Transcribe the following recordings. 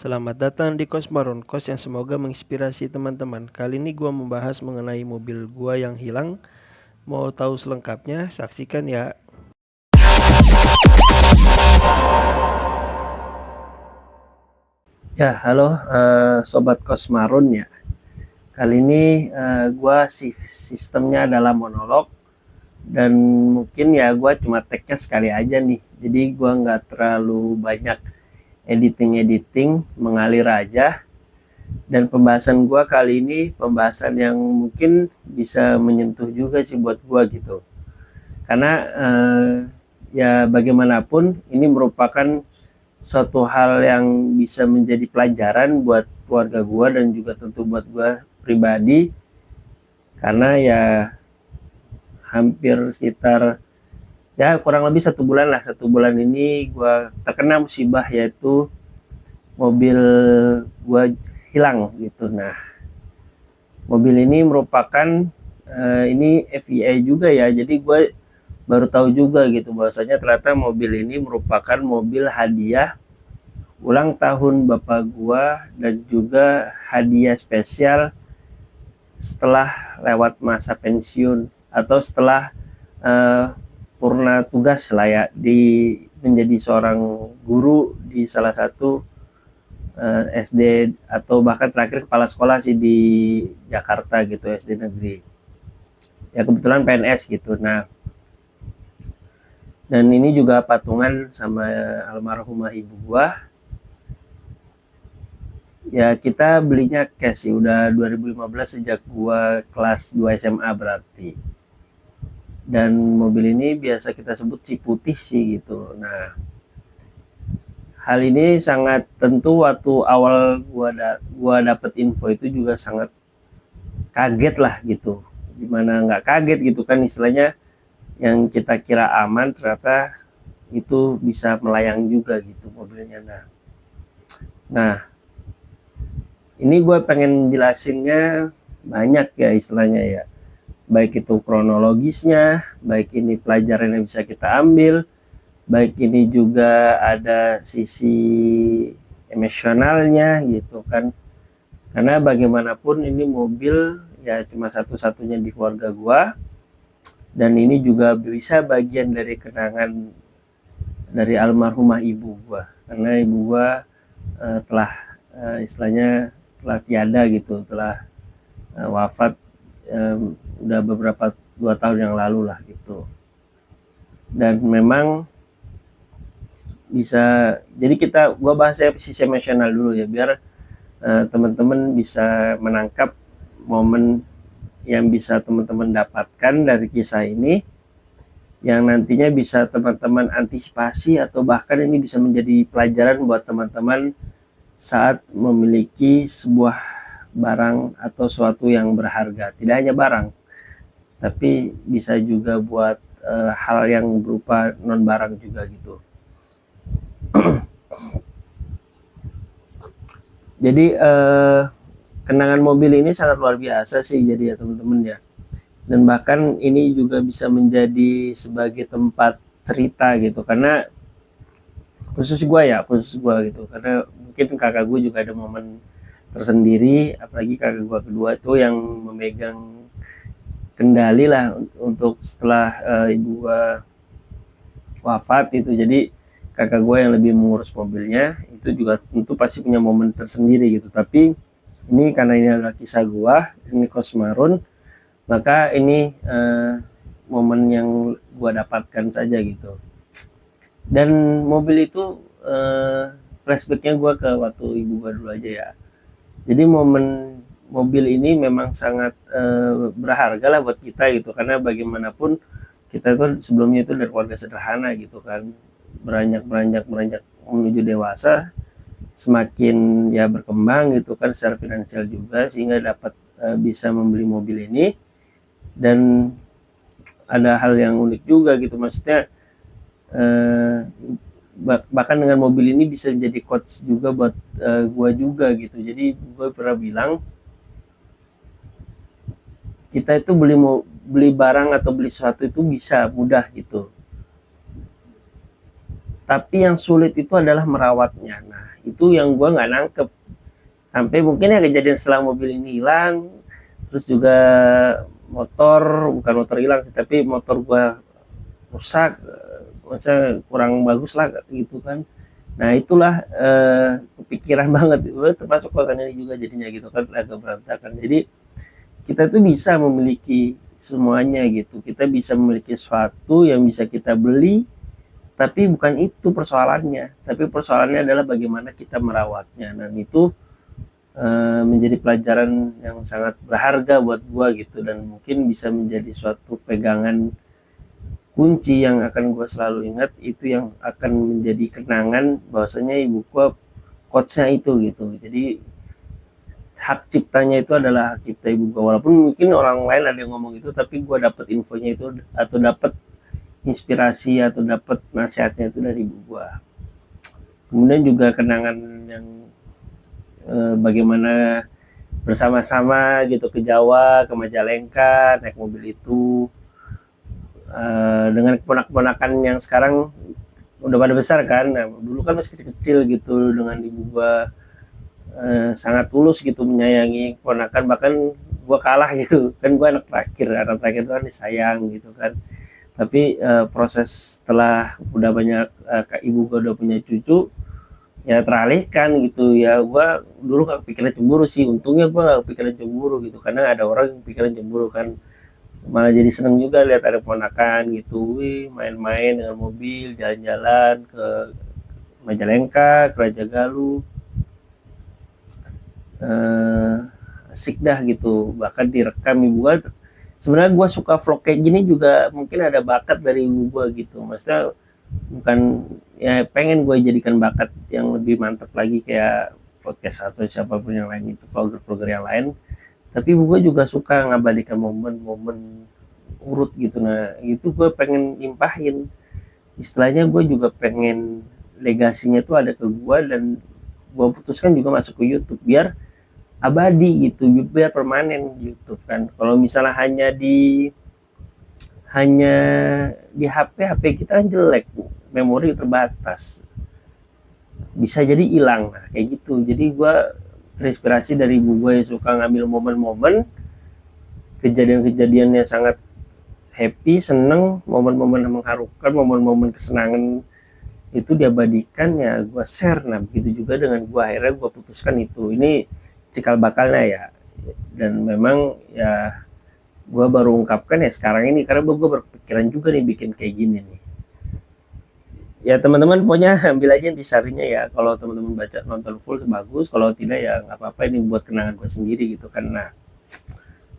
Selamat datang di Kosmaron, kos yang semoga menginspirasi teman-teman. Kali ini gua membahas mengenai mobil gua yang hilang. Mau tahu selengkapnya? Saksikan ya. Ya, halo Sobat Kosmaron ya. Kali ini gua sistemnya adalah monolog. Dan mungkin ya gua cuma tag-nya sekali aja nih. Jadi gua nggak terlalu banyak editing, mengalir aja. Dan pembahasan gua kali ini pembahasan yang mungkin bisa menyentuh juga sih buat gua gitu. Karena ya bagaimanapun ini merupakan suatu hal yang bisa menjadi pelajaran buat keluarga gua dan juga tentu buat gua pribadi. Karena ya hampir sekitar ya kurang lebih 1 bulan lah, 1 bulan ini gua terkena musibah, yaitu mobil gua hilang gitu. Nah, mobil ini merupakan ini FIA juga ya, jadi gue baru tahu juga gitu bahwasanya ternyata mobil ini merupakan mobil hadiah ulang tahun bapak gua dan juga hadiah spesial setelah lewat masa pensiun atau setelah purna tugas lah ya, di menjadi seorang guru di salah satu SD atau bahkan terakhir kepala sekolah sih di Jakarta gitu, SD negeri. Ya kebetulan PNS gitu. Nah, dan ini juga patungan sama almarhumah ibu gua. Ya kita belinya cash sih, udah 2015 sejak gua kelas 2 SMA berarti. Dan mobil ini biasa kita sebut si putih sih gitu. Nah, hal ini sangat tentu waktu awal gua dapet info itu juga sangat kaget lah gitu. Gimana nggak kaget gitu kan, istilahnya yang kita kira aman ternyata itu bisa melayang juga gitu mobilnya. Nah ini gue pengen jelasinnya banyak ya istilahnya ya, baik itu kronologisnya, baik ini pelajaran yang bisa kita ambil, baik ini juga ada sisi emosionalnya gitu kan. Karena bagaimanapun ini mobil ya cuma satu-satunya di keluarga gua, dan ini juga bisa bagian dari kenangan dari almarhumah ibu gua, karena ibu gua telah istilahnya telah tiada gitu, telah wafat udah beberapa 2 tahun yang lalu lah gitu. Dan memang bisa, jadi gua bahas sisi emosional dulu ya, biar teman-teman bisa menangkap momen yang bisa teman-teman dapatkan dari kisah ini, yang nantinya bisa teman-teman antisipasi atau bahkan ini bisa menjadi pelajaran buat teman-teman saat memiliki sebuah barang atau suatu yang berharga. Tidak hanya barang, tapi bisa juga buat hal yang berupa non barang juga gitu. Jadi kenangan mobil ini sangat luar biasa sih jadi ya teman-teman ya. Dan bahkan ini juga bisa menjadi sebagai tempat cerita gitu, karena khusus gue gitu, karena mungkin kakak gue juga ada momen tersendiri, apalagi kakak gue kedua itu yang memegang kendali lah untuk setelah ibu gue wafat itu. Jadi kakak gue yang lebih mengurus mobilnya, itu juga tentu pasti punya momen tersendiri gitu. Tapi ini karena ini adalah kisah gue, ini Kosmaron, maka ini momen yang gue dapatkan saja gitu. Dan mobil itu flashbacknya gue ke waktu ibu gue dulu aja ya. Jadi momen mobil ini memang sangat berharga lah buat kita gitu, karena bagaimanapun kita tuh sebelumnya itu dari keluarga sederhana gitu kan, beranjak menuju dewasa, semakin ya berkembang gitu kan secara finansial juga, sehingga dapat bisa membeli mobil ini. Dan ada hal yang unik juga gitu, maksudnya bahkan dengan mobil ini bisa jadi coach juga buat gue juga gitu. Jadi gue pernah bilang, kita itu beli barang atau beli sesuatu itu bisa mudah gitu, Tapi yang sulit itu adalah merawatnya. Nah, itu yang gue nggak nangkep. Sampai mungkin ya kejadian setelah mobil ini hilang, terus juga bukan motor hilang sih, tapi motor gue rusak, maksudnya kurang bagus lah gitu kan. Nah itulah kepikiran banget, termasuk kosan ini juga jadinya gitu kan, agak berantakan. Jadi kita tuh bisa memiliki semuanya gitu, kita bisa memiliki sesuatu yang bisa kita beli, tapi bukan itu persoalannya, tapi persoalannya adalah bagaimana kita merawatnya. Dan itu menjadi pelajaran yang sangat berharga buat gua gitu, dan mungkin bisa menjadi suatu pegangan kunci yang akan gue selalu ingat, itu yang akan menjadi kenangan bahwasanya ibu gue quotes-nya itu gitu. Jadi hak ciptanya itu adalah hak cipta ibu gue, walaupun mungkin orang lain ada yang ngomong itu, tapi gue dapet infonya itu atau dapet inspirasi atau dapet nasihatnya itu dari ibu gue. Kemudian juga kenangan yang bagaimana bersama-sama gitu ke Jawa, ke Majalengka, naik mobil itu dengan keponakan yang sekarang udah pada besar kan. Nah, dulu kan masih kecil-kecil gitu, dengan ibu gua sangat tulus gitu menyayangi keponakan, bahkan gua kalah gitu kan, gua anak terakhir itu kan disayang gitu kan. Tapi proses setelah udah banyak ibu gua udah punya cucu, ya teralihkan gitu. Ya gua dulu gak kepikiran cemburu sih, untungnya gua gak kepikiran cemburu gitu, karena ada orang yang pikiran cemburu kan. Malah jadi seneng juga lihat ada ponakan gitu, main-main dengan mobil, jalan-jalan ke Majalengka, ke Raja Galuh, asik dah gitu. Bahkan direkam ibu gua. Sebenarnya gua suka vlog kayak gini juga mungkin ada bakat dari ibu gua gitu, maksudnya bukan ya pengen gue jadikan bakat yang lebih mantap lagi kayak podcast atau siapapun yang lain itu, vlogger-vlogger yang lain. Tapi gue juga suka ngabadikan momen-momen urut gitu. Nah itu gue pengen nyimpahin, istilahnya gue juga pengen legasinya tuh ada ke gue, dan gue putuskan juga masuk ke YouTube biar abadi gitu, biar permanen YouTube kan. Kalau misalnya hanya di HP kita kan jelek, memori terbatas, bisa jadi hilang. Nah, kayak gitu. Jadi gue terinspirasi dari ibu gue yang suka ngambil momen-momen kejadian-kejadiannya sangat happy, seneng, momen-momen mengharukan, momen-momen kesenangan itu diabadikan, ya gue share. Nah begitu juga dengan gue, akhirnya gue putuskan itu, ini cikal bakalnya ya. Dan memang ya gue baru ungkapkan ya sekarang ini, karena gue berpikiran juga nih bikin kayak gini nih. Ya teman-teman pokoknya ambil aja intisarinya ya, kalau teman-teman baca nonton full sebagus, kalau tidak ya nggak apa-apa, ini buat kenangan gue sendiri gitu kan. Nah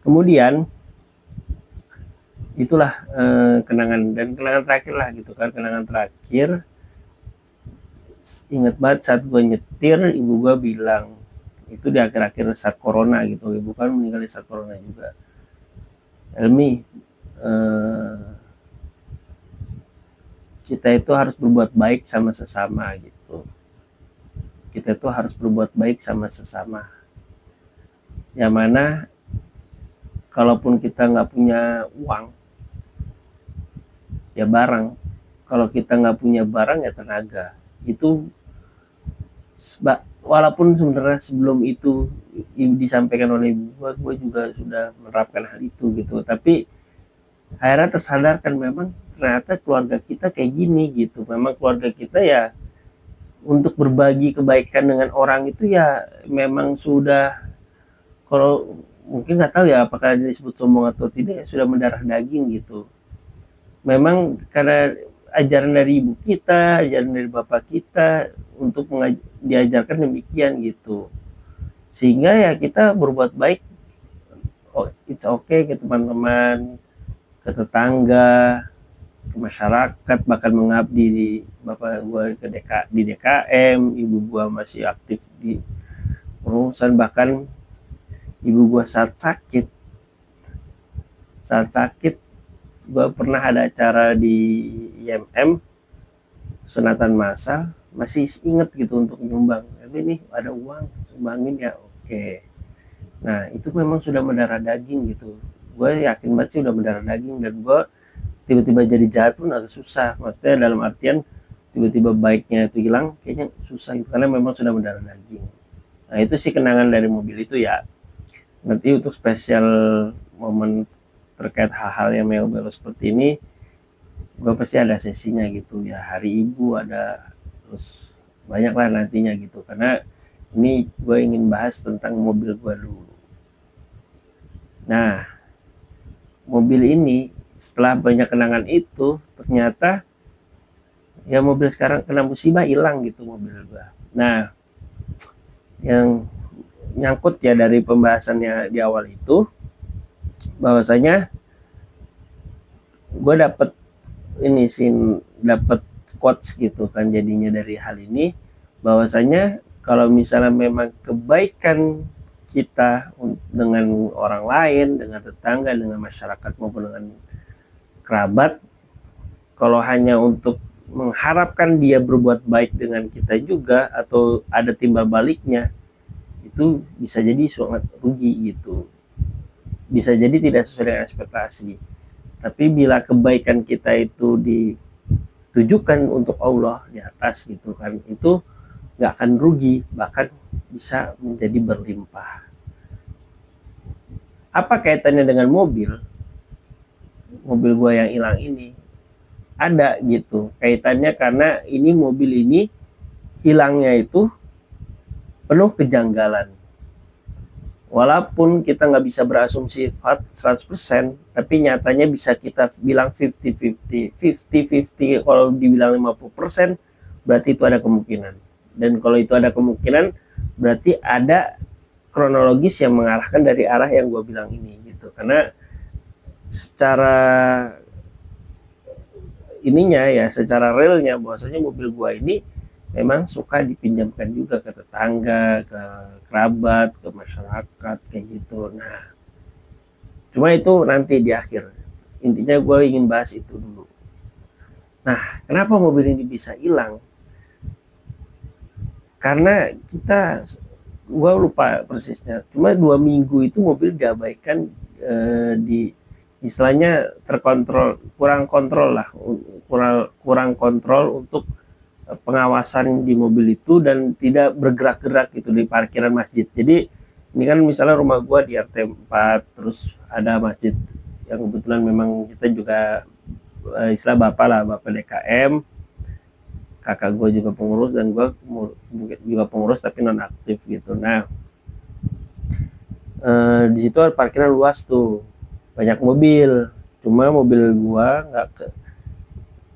kemudian itulah kenangan, dan kenangan terakhir lah gitu kan. Kenangan terakhir inget banget saat gue nyetir, ibu gue bilang, itu di akhir-akhir saat corona gitu, ibu kan meninggal di saat corona juga, Elmi, kita itu harus berbuat baik sama sesama gitu. Kita itu harus berbuat baik sama sesama. Yang mana kalaupun kita nggak punya uang, ya barang. Kalau kita nggak punya barang, ya tenaga. Itu walaupun sebenarnya sebelum itu disampaikan oleh ibu gue juga sudah menerapkan hal itu gitu. Tapi akhirnya tersadarkan, memang ternyata keluarga kita kayak gini gitu. Memang keluarga kita ya untuk berbagi kebaikan dengan orang itu ya memang sudah, kalau mungkin nggak tahu ya apakah disebut sombong atau tidak, ya sudah mendarah daging gitu. Memang karena ajaran dari ibu kita, ajaran dari bapak kita untuk diajarkan demikian gitu. Sehingga ya kita berbuat baik, it's okay ke teman-teman, ke tetangga, ke masyarakat, bahkan mengabdi di bapak gue di DKM, ibu gue masih aktif di perusahaan, bahkan ibu gue saat sakit gue pernah ada acara di IMM sunatan massal, masih inget gitu untuk nyumbang, ini ada uang sumbangin ya, oke. Nah itu memang sudah mendarah daging gitu. Gue yakin banget sih udah mendarah daging, dan gue tiba-tiba jadi jahat pun agak susah, maksudnya dalam artian tiba-tiba baiknya itu hilang, kayaknya susah gitu, karena memang sudah mendarah daging. Nah itu sih kenangan dari mobil itu ya. Nanti untuk spesial momen terkait hal-hal yang melo-melo seperti ini, gue pasti ada sesinya gitu ya, hari ibu ada, terus banyak lah nantinya gitu, karena ini gue ingin bahas tentang mobil gue dulu. Nah, mobil ini setelah banyak kenangan itu, ternyata ya mobil sekarang kena musibah, hilang gitu mobil gue. Nah, yang nyangkut ya dari pembahasannya di awal itu, bahwasanya gue dapet ini sih, dapet quotes gitu kan jadinya dari hal ini, bahwasanya kalau misalnya memang kebaikan kita dengan orang lain, dengan tetangga, dengan masyarakat maupun dengan kerabat, kalau hanya untuk mengharapkan dia berbuat baik dengan kita juga atau ada timbal baliknya, itu bisa jadi sangat rugi gitu, bisa jadi tidak sesuai dengan ekspektasi. Tapi bila kebaikan kita itu ditujukan untuk Allah di atas gitu kan, itu nggak akan rugi, bahkan bisa menjadi berlimpah. Apa kaitannya dengan mobil gue yang hilang ini? Ada gitu kaitannya, karena ini mobil ini hilangnya itu penuh kejanggalan. Walaupun kita nggak bisa berasumsi 100%, tapi nyatanya bisa kita bilang 50-50. 50-50 kalau dibilang 50%, berarti itu ada kemungkinan. Dan kalau itu ada kemungkinan, berarti ada kronologis yang mengarahkan dari arah yang gue bilang ini gitu. Karena secara ininya ya, secara realnya bahwasanya mobil gue ini memang suka dipinjamkan juga ke tetangga, ke kerabat, ke masyarakat kayak gitu. Nah, cuma itu nanti di akhir. Intinya gue ingin bahas itu dulu. Nah, kenapa mobil ini bisa hilang? Karena gue lupa persisnya, cuma 2 minggu itu mobil diabaikan, di istilahnya kurang kontrol untuk pengawasan di mobil itu, dan tidak bergerak-gerak gitu di parkiran masjid. Jadi ini kan misalnya rumah gua di RT 4, terus ada masjid yang kebetulan memang kita juga istilah bapak DKM, kakak gue juga pengurus dan gue juga pengurus tapi non aktif gitu. Nah, di situ parkiran luas tuh, banyak mobil, cuma mobil gue nggak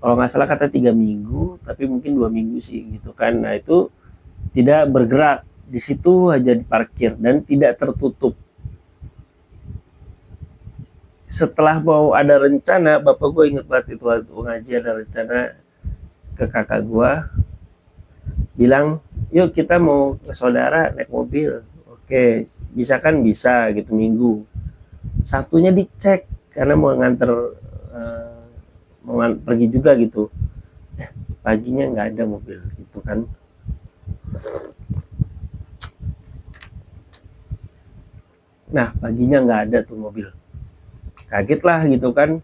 kalau nggak salah kata 3 minggu, tapi mungkin 2 minggu sih gitu kan. Nah itu tidak bergerak, di situ aja diparkir dan tidak tertutup. Setelah mau ada rencana, bapak gue inget banget itu waktu ngaji ada rencana ke kakak gue, bilang yuk kita mau ke saudara naik mobil. Oke, bisa kan, bisa gitu. Minggu Sabtunya dicek karena mau nganter, mau pergi juga gitu. Paginya nggak ada mobil gitu kan. Nah paginya nggak ada tuh mobil, kaget lah gitu kan.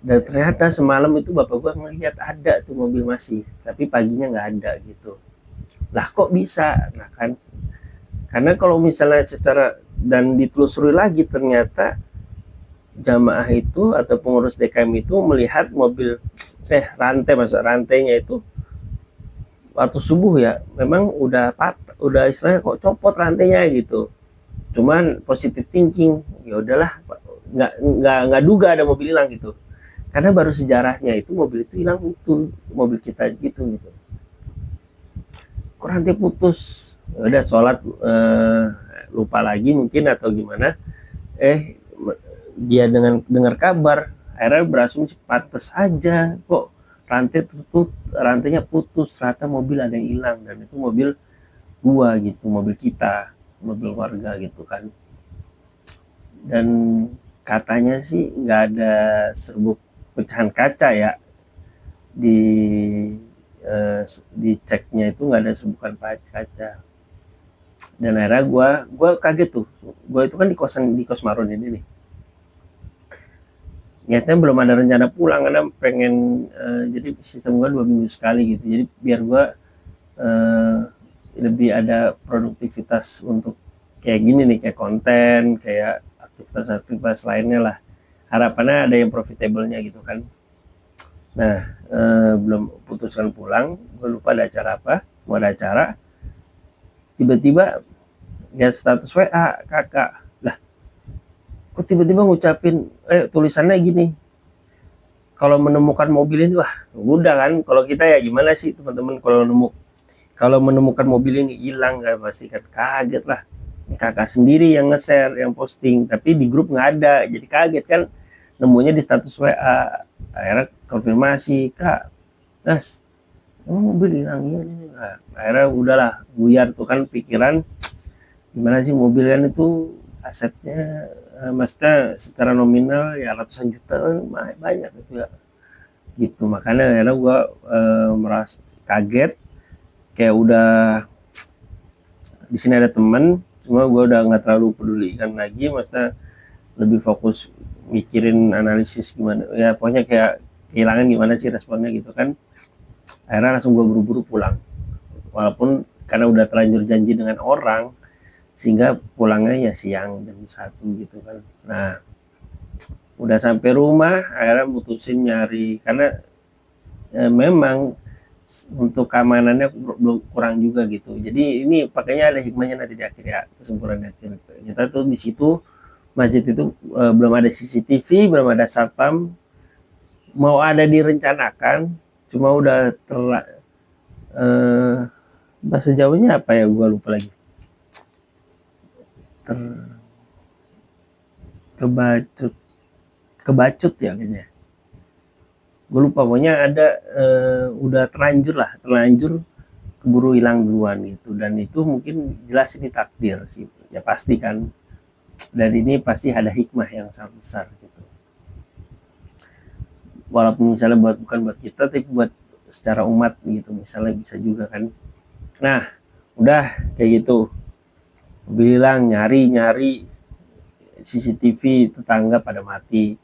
Dan ternyata semalam itu bapak gua ngelihat ada tuh mobil masih, tapi paginya nggak ada gitu. Lah kok bisa? Nah kan, karena kalau misalnya secara dan ditelusuri lagi, ternyata jamaah itu atau pengurus DKM itu melihat mobil rantainya itu waktu subuh ya, memang udah istilahnya kok copot rantainya gitu. Cuman positive thinking, ya udahlah, nggak duga ada mobil hilang gitu, karena baru sejarahnya itu mobil itu hilang, itu mobil kita gitu. Kok rantai putus? Ya udah sholat, lupa lagi mungkin atau gimana, dia dengar kabar, akhirnya berasumsi pantas aja kok rantainya putus, ternyata mobil ada yang hilang, dan itu mobil gua gitu, mobil kita, mobil warga gitu kan. Dan katanya sih nggak ada serbuk pecahan kaca ya, di ceknya itu nggak ada serbukan kaca. Dan akhirnya gue kaget tuh, gue itu kan di kos Marun ini nih, niatnya belum ada rencana pulang karena pengen jadi sistem gue 2 minggu sekali gitu, jadi biar gue eh, lebih ada produktivitas untuk kayak gini nih, kayak konten, kayak aktivitas-aktivitas lainnya lah, harapannya ada yang profitable-nya gitu kan. Nah, belum putuskan pulang, gue lupa ada acara apa, mau ada acara, tiba-tiba lihat status WA kakak, lah kok tiba-tiba ngucapin tulisannya gini, kalau menemukan mobil ini, wah udah kan, kalau kita ya gimana sih teman-teman, kalau menemukan mobil ini hilang kan pasti kan kaget lah. Ini kakak sendiri yang nge-share, yang posting, tapi di grup nggak ada, jadi kaget kan, nemunya di status WA. Akhirnya konfirmasi, kak, Nas, mobil hilang ini. Nah, akhirnya udahlah, buyar tuh kan pikiran, gimana sih mobil kan itu asetnya, maksudnya secara nominal ya ratusan juta kan, banyak itu ya gitu. Makanya akhirnya gue merasa kaget, kayak udah di sini ada temen, cuma gue udah nggak terlalu pedulikan lagi, maksudnya lebih fokus mikirin analisis gimana ya, pokoknya kayak kehilangan gimana sih responnya gitu kan. Akhirnya langsung gue buru-buru pulang, walaupun karena udah terlanjur janji dengan orang, sehingga pulangnya ya siang jam 1 gitu kan. Nah, udah sampai rumah akhirnya mutusin nyari, karena memang untuk keamanannya kurang juga gitu. Jadi ini pakainya ada hikmahnya nanti di akhir ya, kesimpulannya kita tuh di situ masjid itu belum ada CCTV, belum ada satpam, mau ada direncanakan, cuma udah bahasa Jawanya apa ya, gua lupa lagi, ter kebacut kebacut ya kayaknya, gue lupa, pokoknya ada udah terlanjur keburu hilang duluan gitu. Dan itu mungkin jelas ini takdir sih ya, pasti kan, dan ini pasti ada hikmah yang sangat besar gitu, walaupun misalnya bukan buat kita, tapi buat secara umat gitu misalnya, bisa juga kan. Nah, udah kayak gitu, bilang nyari CCTV, tetangga pada mati,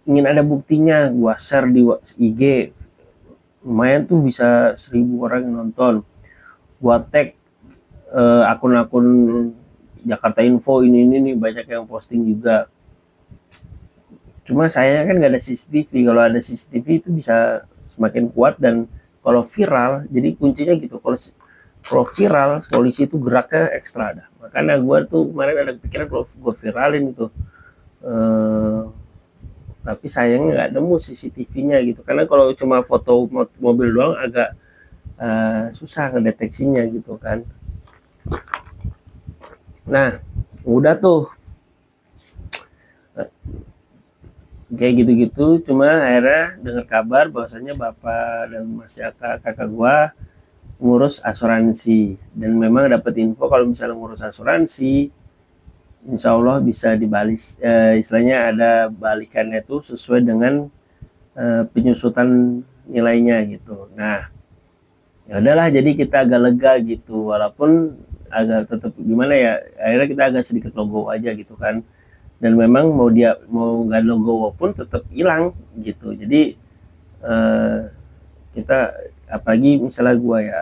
ingin ada buktinya, gua share di IG, lumayan tuh bisa 1.000 orang yang nonton, gua tag akun-akun Jakarta Info ini nih, banyak yang posting juga. Cuma sayangnya kan nggak ada CCTV. Kalau ada CCTV itu bisa semakin kuat, dan kalau viral, jadi kuncinya gitu, kalau viral polisi itu geraknya ekstra dah. Makanya gue tuh kemarin ada pikiran kalau gue viralin itu, tapi sayangnya nggak nemu CCTV-nya gitu, karena kalau cuma foto mobil doang agak susah ngedeteksinya gitu kan. Nah, udah tuh kayak gitu-gitu, cuma akhirnya dengar kabar bahwasanya bapak dan mas kakak gua ngurus asuransi, dan memang dapat info kalau misalnya ngurus asuransi insya Allah bisa dibalis, istilahnya ada balikannya tuh sesuai dengan penyusutan nilainya gitu. Nah, ya udahlah, jadi kita agak lega gitu, walaupun agak tetap gimana ya, akhirnya kita agak sedikit logo aja gitu kan. Dan memang mau nggak logo pun tetap hilang gitu. Jadi kita, apalagi misalnya gue ya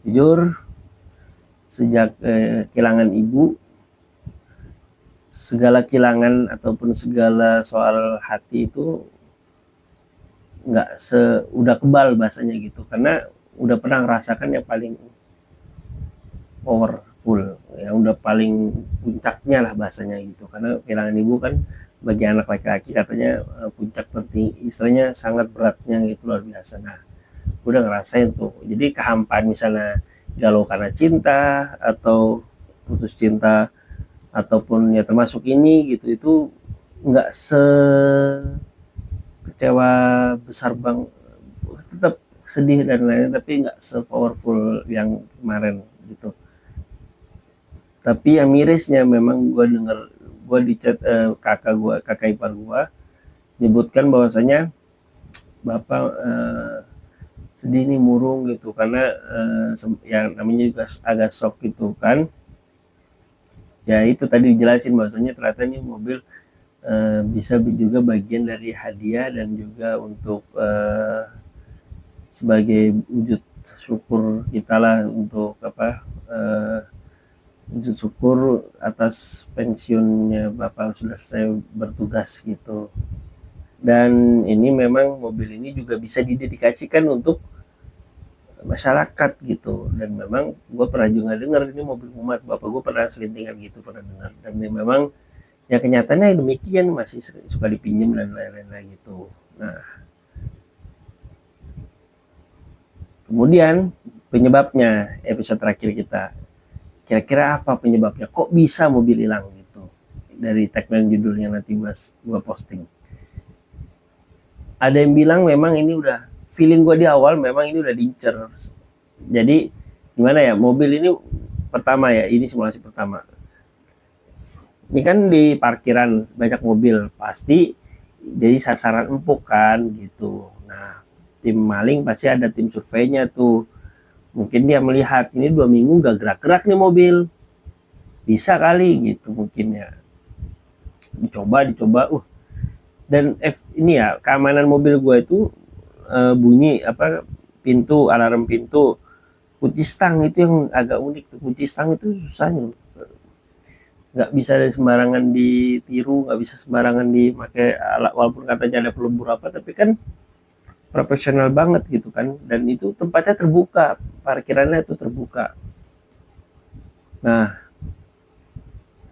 jujur, sejak kehilangan ibu, segala kehilangan ataupun segala soal hati itu nggak udah kebal bahasanya gitu, karena udah pernah ngerasakan yang paling powerful ya, udah paling puncaknya lah bahasanya gitu. Karena kehilangan ibu kan bagi anak laki-laki katanya puncak tertinggi, istilahnya sangat beratnya gitu, luar biasa. Nah, udah ngerasain tuh, jadi kehampaan misalnya galau karena cinta atau putus cinta, ataupun ya termasuk ini gitu, itu nggak kecewa besar bang, tetap sedih dan lain-lain, tapi nggak se-powerful yang kemarin gitu. Tapi yang mirisnya memang gue denger, gue di chat kakak ipar gue nyebutkan bahwasanya bapak sedih nih, murung gitu, karena yang namanya juga agak shock gitu kan. Ya itu tadi dijelasin bahwasanya ternyata ini mobil bisa juga bagian dari hadiah dan juga untuk sebagai wujud syukur kita lah untuk wujud syukur atas pensiunnya Bapak sudah selesai bertugas gitu. Dan ini memang mobil ini juga bisa didedikasikan untuk masyarakat gitu, dan memang gue pernah juga dengar ini mobil umat, bapak gue pernah selintingan gitu, pernah dengar, dan memang ya kenyataannya demikian, masih suka dipinjam dan lain-lain gitu. Nah, kemudian penyebabnya episode terakhir kita, kira-kira apa penyebabnya kok bisa mobil hilang gitu, dari tagline judulnya nanti gua posting. Ada yang bilang memang ini udah, feeling gue di awal memang ini udah diincer. Jadi gimana ya, mobil ini pertama ya, ini simulasi pertama. Ini kan di parkiran banyak mobil, pasti jadi sasaran empuk kan gitu. Nah, tim maling pasti ada tim surveinya tuh. Mungkin dia melihat ini 2 minggu gak gerak-gerak nih mobil, bisa kali gitu mungkin ya. Dicoba, dan ini ya, keamanan mobil gue itu bunyi pintu, alarm pintu, kunci stang itu yang agak unik tuh. Kunci stang itu susahnya, nggak bisa sembarangan ditiru, nggak bisa sembarangan dipakai alat, walaupun katanya ada pelembur apa, tapi kan profesional banget gitu kan. Dan itu tempatnya terbuka, parkirannya itu terbuka. Nah,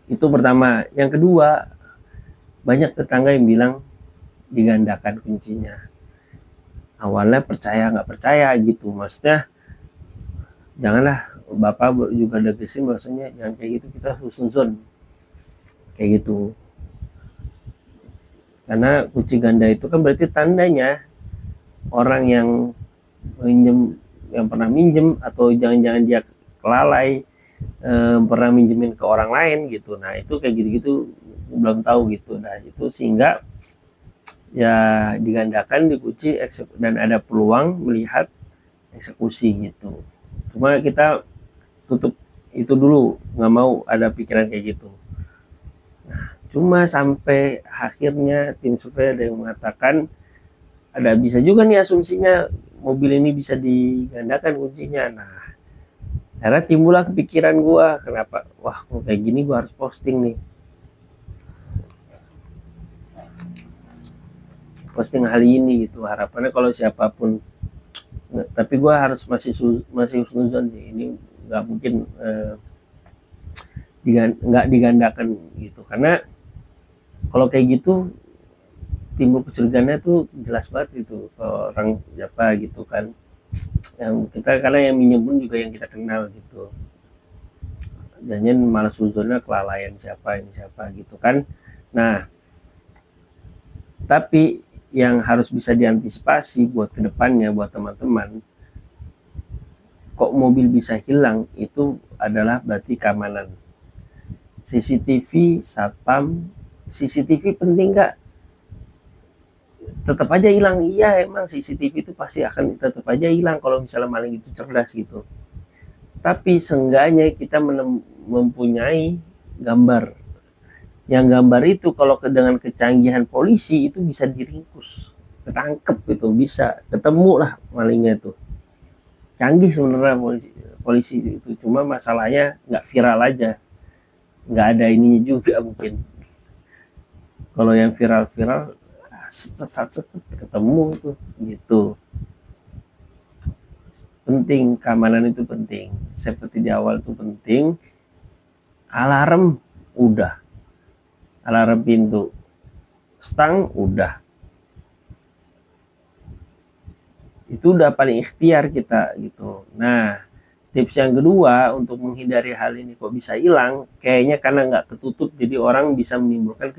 itu pertama. Yang kedua, banyak tetangga yang bilang digandakan kuncinya. Awalnya percaya nggak percaya gitu, maksudnya janganlah, bapak juga dekesin maksudnya jangan kayak gitu, kita susun kayak gitu. Karena kunci ganda itu kan berarti tandanya orang yang minjem, yang pernah minjem, atau jangan-jangan dia kelalai pernah minjemin ke orang lain gitu. Nah itu kayak gitu-gitu belum tahu gitu. Nah itu sehingga ya digandakan, dikunci, dan ada peluang melihat eksekusi gitu. Cuma kita tutup itu dulu, nggak mau ada pikiran kayak gitu. Nah, cuma sampai akhirnya tim survei ada yang mengatakan ada bisa juga nih asumsinya mobil ini bisa digandakan kuncinya. Nah, akhirnya timbullah kepikiran gue, kenapa, wah kalau kayak gini gue harus posting nih, posting hal ini gitu. Harapannya kalau siapapun, tapi gue harus masih husnuzon sih, ini nggak mungkin nggak digandakan gitu, karena kalau kayak gitu timbul kecurigaannya tuh jelas banget gitu ke orang siapa gitu kan, yang kita, karena yang minjem pun juga yang kita kenal gitu, jangan malah suzonnya kelalaian siapa ini siapa gitu kan. Nah, tapi yang harus bisa diantisipasi buat kedepannya, buat teman-teman, kok mobil bisa hilang, itu adalah berarti keamanan. CCTV, satpam, CCTV penting nggak? Tetap aja hilang. Iya, emang CCTV itu pasti akan tetap aja hilang kalau misalnya maling itu cerdas gitu. Tapi seenggaknya kita mempunyai gambar. Yang gambar itu kalau dengan kecanggihan polisi itu bisa diringkus, ketangkep itu, bisa ketemu lah malingnya itu. Canggih sebenarnya polisi itu, cuma masalahnya nggak viral aja, nggak ada ininya juga mungkin. Kalau yang viral-viral set ketemu tuh gitu. Penting, keamanan itu penting, seperti di awal itu penting. Alarm udah, alarm pintu, stang udah, itu udah paling ikhtiar kita gitu. Nah, tips yang kedua untuk menghindari hal ini kok bisa hilang, kayaknya karena nggak ketutup, jadi orang bisa menimbulkan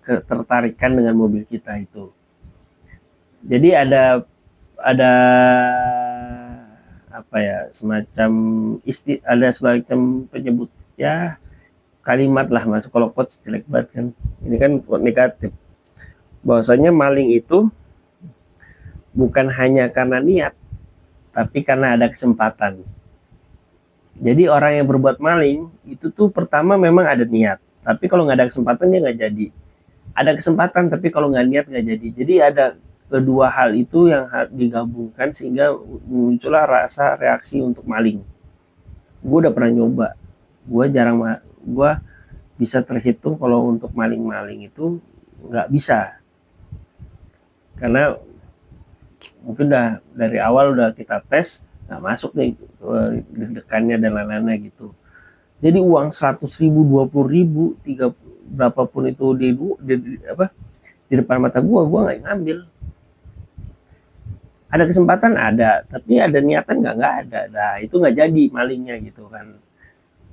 ketertarikan dengan mobil kita itu. Jadi ada apa ya, semacam ada semacam penyebut ya, kalimat lah, masuk kalau quotes jelek banget kan, ini kan negatif, bahwasanya maling itu bukan hanya karena niat, tapi karena ada kesempatan Jadi orang yang berbuat maling itu tuh pertama memang ada niat, tapi kalau nggak ada kesempatan dia nggak jadi. Ada kesempatan tapi kalau nggak niat nggak jadi. Jadi ada kedua hal itu yang digabungkan sehingga muncullah rasa reaksi untuk maling. Gue udah pernah nyoba, gue jarang, gue bisa terhitung kalau untuk maling-maling itu nggak bisa, karena mungkin udah dari awal udah kita tes nggak masuk nih deg-degannya dan lain-lainnya gitu. Jadi uang 100.000, 20.000, tiga berapapun itu di depan mata gua nggak ngambil. Ada kesempatan ada, tapi ada niatan nggak ada. Nah itu nggak jadi malingnya gitu kan.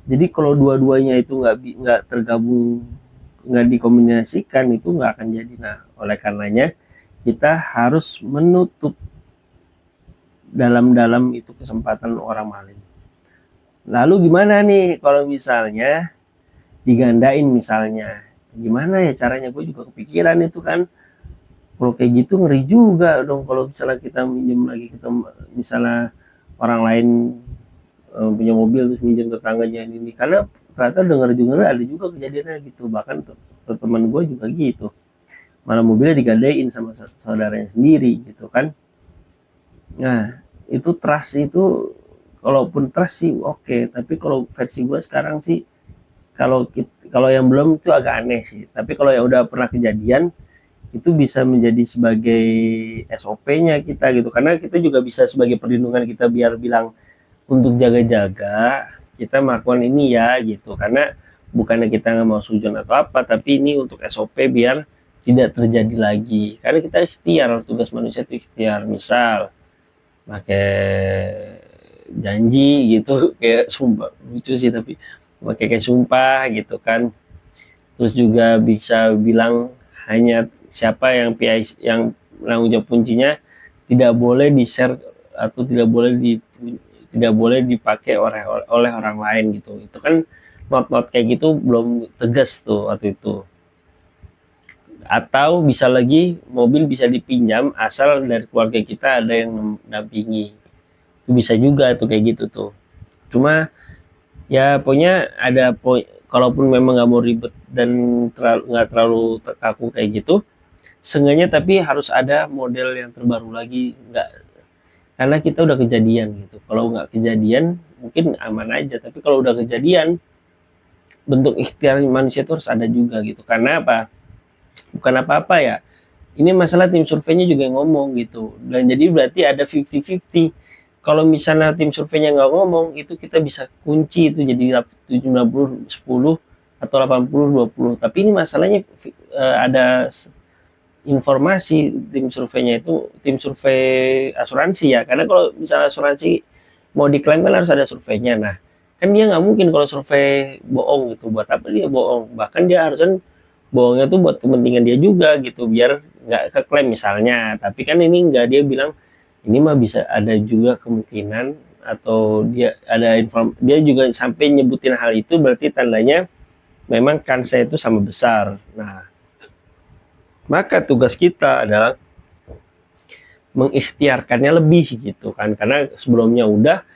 Jadi kalau dua-duanya itu nggak tergabung, nggak dikombinasikan, itu nggak akan jadi. Nah oleh karenanya kita harus menutup dalam-dalam itu kesempatan orang maling. Lalu gimana nih kalau misalnya digandain misalnya? Gimana ya caranya? Gue juga kepikiran itu kan. Kalau kayak gitu ngeri juga dong kalau misalnya kita minjem lagi, kita misalnya orang lain punya mobil terus minjem tetangganya ini, karena ternyata dengar ada juga kejadiannya gitu, bahkan teman gue juga gitu, malah mobilnya digadein sama saudaranya sendiri gitu kan. Nah itu trust itu, kalaupun trust sih oke, tapi kalau versi gue sekarang sih, kalau yang belum itu agak aneh sih, tapi kalau yang udah pernah kejadian itu bisa menjadi sebagai SOP-nya kita gitu, karena kita juga bisa sebagai perlindungan kita biar bilang untuk jaga-jaga kita melakukan ini ya gitu, karena bukannya kita nggak mau sujon atau apa, tapi ini untuk SOP biar tidak terjadi lagi, karena kita ikhtiar, tugas manusia itu ikhtiar, misal pakai janji gitu kayak sumpah, lucu sih tapi pakai kayak sumpah gitu kan, terus juga bisa bilang hanya siapa yang PIC yang penanggung jawab kuncinya tidak boleh di share atau tidak boleh dipakai oleh orang lain gitu. Itu kan not kayak gitu belum tegas tuh waktu itu. Atau bisa lagi mobil bisa dipinjam asal dari keluarga kita ada yang mendampingi, itu bisa juga tuh kayak gitu tuh. Cuma ya pokoknya ada kalaupun memang nggak mau ribet dan nggak terlalu kaku kayak gitu, seenggaknya tapi harus ada model yang terbaru lagi, nggak, karena kita udah kejadian gitu. Kalau nggak kejadian mungkin aman aja, tapi kalau udah kejadian bentuk ikhtiar manusia itu harus ada juga gitu. Karena apa? Bukan apa-apa ya, ini masalah tim surveinya juga ngomong gitu, dan jadi berarti ada 50-50. Kalau misalnya tim surveinya nggak ngomong, itu kita bisa kunci itu jadi 70-10 atau 80-20. Tapi ini masalahnya ada informasi tim surveinya itu tim survei asuransi ya, karena kalau misalnya asuransi mau diklaim kan harus ada surveinya. Nah kan dia nggak mungkin kalau survei bohong gitu, buat apa dia bohong, bahkan dia harusnya bohongnya tuh buat kepentingan dia juga gitu, biar nggak keklaim misalnya. Tapi kan ini nggak, dia bilang ini mah bisa ada juga kemungkinan, atau dia ada dia juga sampai nyebutin hal itu, berarti tandanya memang kansnya itu sama besar. Nah maka tugas kita adalah mengikhtiarkannya lebih gitu kan, karena sebelumnya udah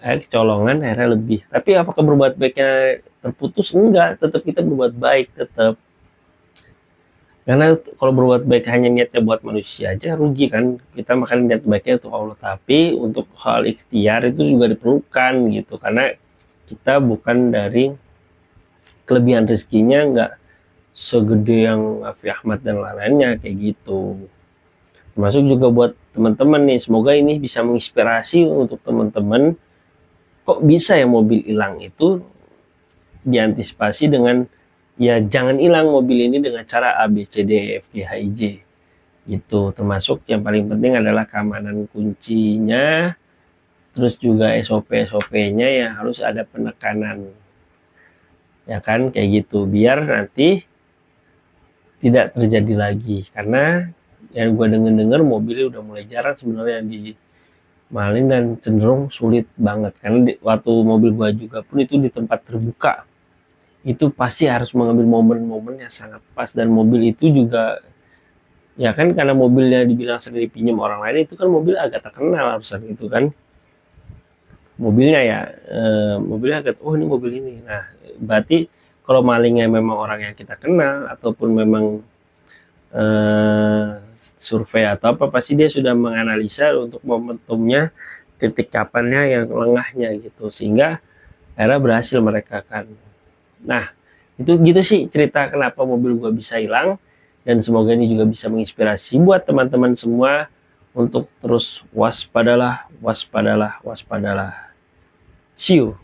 kecolongan akhirnya lebih. Tapi apakah berbuat baiknya terputus? Enggak, tetap kita berbuat baik tetap. Karena kalau berbuat baik hanya niatnya buat manusia aja rugi kan, kita makan niat baiknya untuk Allah. Tapi untuk hal ikhtiar itu juga diperlukan gitu, karena kita bukan dari kelebihan rezekinya nggak segede yang Raffi Ahmad dan lain-lainnya kayak gitu. Termasuk juga buat teman-teman nih, semoga ini bisa menginspirasi untuk teman-teman. Kok bisa ya mobil hilang itu diantisipasi dengan ya jangan hilang mobil ini dengan cara A B C D E F G H I J gitu. Termasuk yang paling penting adalah keamanan kuncinya, terus juga SOP-nya ya harus ada penekanan ya kan kayak gitu, biar nanti tidak terjadi lagi. Karena yang gue denger mobilnya udah mulai jarang sebenarnya di maling dan cenderung sulit banget, karena waktu mobil gue juga pun itu di tempat terbuka, itu pasti harus mengambil momen-momen yang sangat pas. Dan mobil itu juga ya kan, karena mobilnya dibilang sering dipinjam orang lain, itu kan mobil agak terkenal harusan gitu kan. mobilnya ya, mobilnya lihat, oh ini mobil ini. Nah, berarti kalau malingnya memang orang yang kita kenal ataupun memang survei atau apa, pasti dia sudah menganalisa untuk momentumnya, titik kapannya yang lengahnya gitu, sehingga akhirnya berhasil mereka kan. Nah, itu gitu sih cerita kenapa mobil gua bisa hilang, dan semoga ini juga bisa menginspirasi buat teman-teman semua untuk terus waspadalah, waspadalah, waspadalah. See you.